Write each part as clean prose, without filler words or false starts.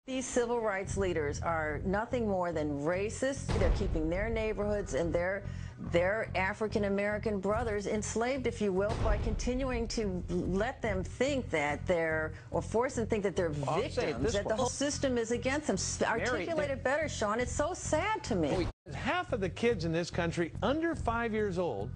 These civil rights leaders are nothing more than racist. They're keeping their neighborhoods and their African-American brothers enslaved, if you will, by continuing to let them think that or force them to think that they're victims, that the whole system is against them. Articulate it better, Sean. It's so sad to me. Half of the kids in this country under 5 years old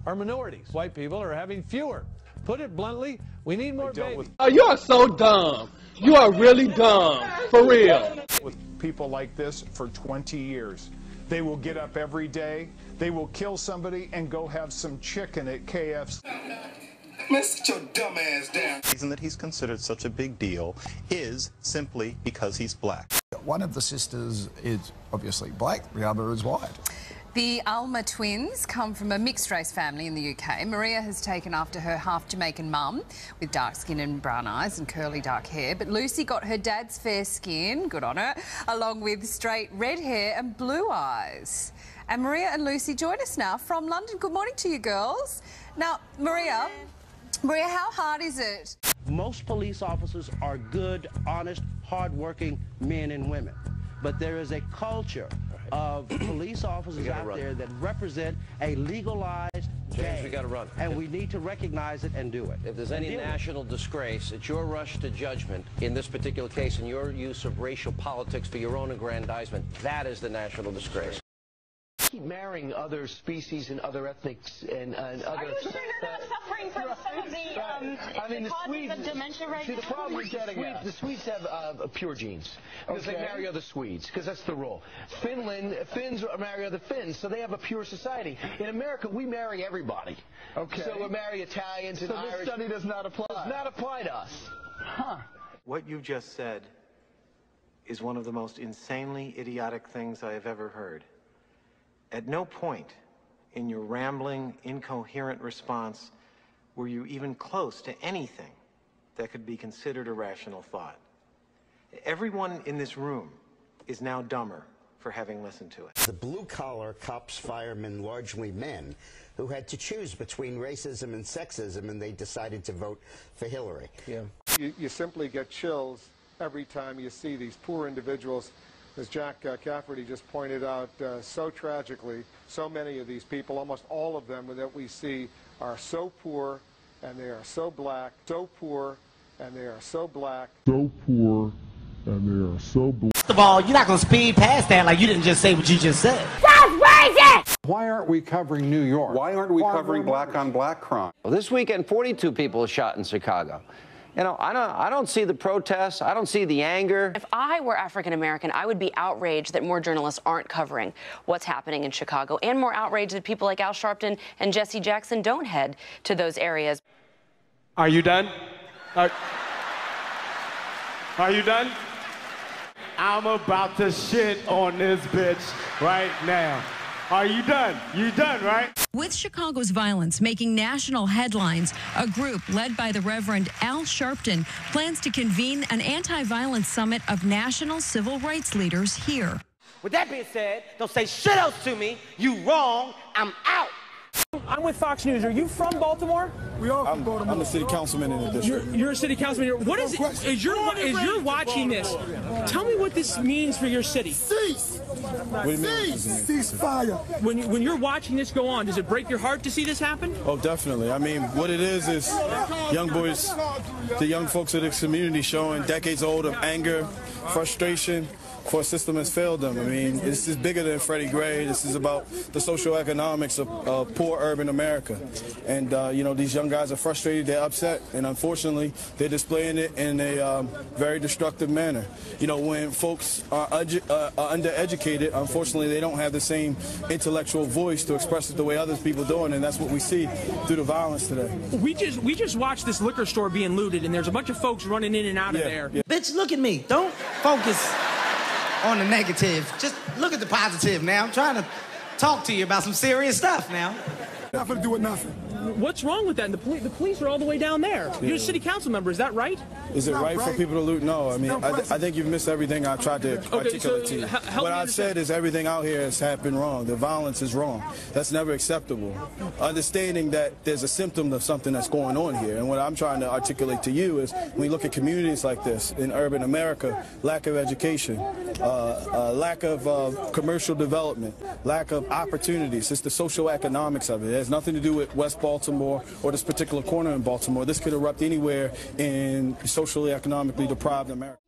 are minorities. White people are having fewer. Put it bluntly, we need more babies. You are so dumb. You are really dumb, for real. With people like this for 20 years. They will get up every day, they will kill somebody and go have some chicken at KFC. Man, sit your dumb ass down. The reason that he's considered such a big deal is simply because he's black. One of the sisters is obviously black, the other is white. The Alma twins come from a mixed-race family in the UK. Maria has taken after her half-Jamaican mum with dark skin and brown eyes and curly dark hair. But Lucy got her dad's fair skin, good on her, along with straight red hair and blue eyes. And Maria and Lucy join us now from London. Good morning to you girls. Now, Maria, how hard is it? Most police officers are good, honest, hard-working men and women. But there is a culture of police officers out there that represent a legalized gang. We got to run. And we need to recognize it and do it. If there's any national disgrace, it's your rush to judgment in this particular case and your use of racial politics for your own aggrandizement. That is the national disgrace. Keep marrying other species and other ethnics and other... Are you sure you're not suffering from some of the causes of dementia right now? The problem is the Swedes have pure genes because they marry other Swedes, because that's the rule. Finns marry other Finns, so they have a pure society. In America, we marry everybody. Okay. So we marry Italians and Irish. So this study does not apply? Does not apply to us. Huh. What you just said is one of the most insanely idiotic things I have ever heard. At no point in your rambling, incoherent response were you even close to anything that could be considered a rational thought. Everyone in this room is now dumber for having listened to it. The blue-collar cops, firemen, largely men, who had to choose between racism and sexism, and they decided to vote for Hillary. Yeah. You simply get chills every time you see these poor individuals. As Jack Cafferty just pointed out so tragically, so many of these people, almost all of them that we see, are so poor and they are so black, so poor and they are so black, so poor and they are so black. First of all, you're not going to speed past that like you didn't just say what you just said. That's racist! Why aren't we covering New York? Why aren't we covering black-on-black crime? Well, this weekend, 42 people were shot in Chicago. You know, I don't see the protests. I don't see the anger. If I were African American, I would be outraged that more journalists aren't covering what's happening in Chicago, and more outraged that people like Al Sharpton and Jesse Jackson don't head to those areas. Are you done? Are you done? I'm about to shit on this bitch right now. Are you done? You done, right? With Chicago's violence making national headlines, a group led by the Reverend Al Sharpton plans to convene an anti-violence summit of national civil rights leaders here. With that being said, don't say shit else to me. You wrong. I'm out. I'm with Fox News. Are you from Baltimore? We are from Baltimore. I'm a city councilman in the district. You're a city councilman. What is it? As you're watching this, tell me what this means for your city. Cease! What do you mean? Cease fire! When you're watching this go on, does it break your heart to see this happen? Oh, definitely. I mean, what it is young boys, the young folks of this community showing decades old of anger, frustration, for a system has failed them. I mean, this is bigger than Freddie Gray. This is about the social economics of poor urban America. And, you know, these young guys are frustrated, they're upset, and unfortunately, they're displaying it in a very destructive manner. You know, when folks are undereducated, unfortunately, they don't have the same intellectual voice to express it the way other people do, and that's what we see through the violence today. We just watched this liquor store being looted, and there's a bunch of folks running in and out of there. Yeah. Bitch, look at me. Don't focus on the negative. Just look at the positive now. I'm trying to talk to you about some serious stuff now. Nothing to do with nothing. what's wrong with that? And the police are all the way down there. You're a city council member, is that right? Is it right for people to loot? No, I mean, I think you've missed everything I've tried to articulate to you. What I've said is everything out here has happened wrong. The violence is wrong. That's never acceptable. Understanding that there's a symptom of something that's going on here. And what I'm trying to articulate to you is when we look at communities like this in urban America, lack of education, lack of commercial development, lack of opportunities. It's the social economics of it. It has nothing to do with West Baltimore or this particular corner in Baltimore. This could erupt anywhere in socially, economically deprived America.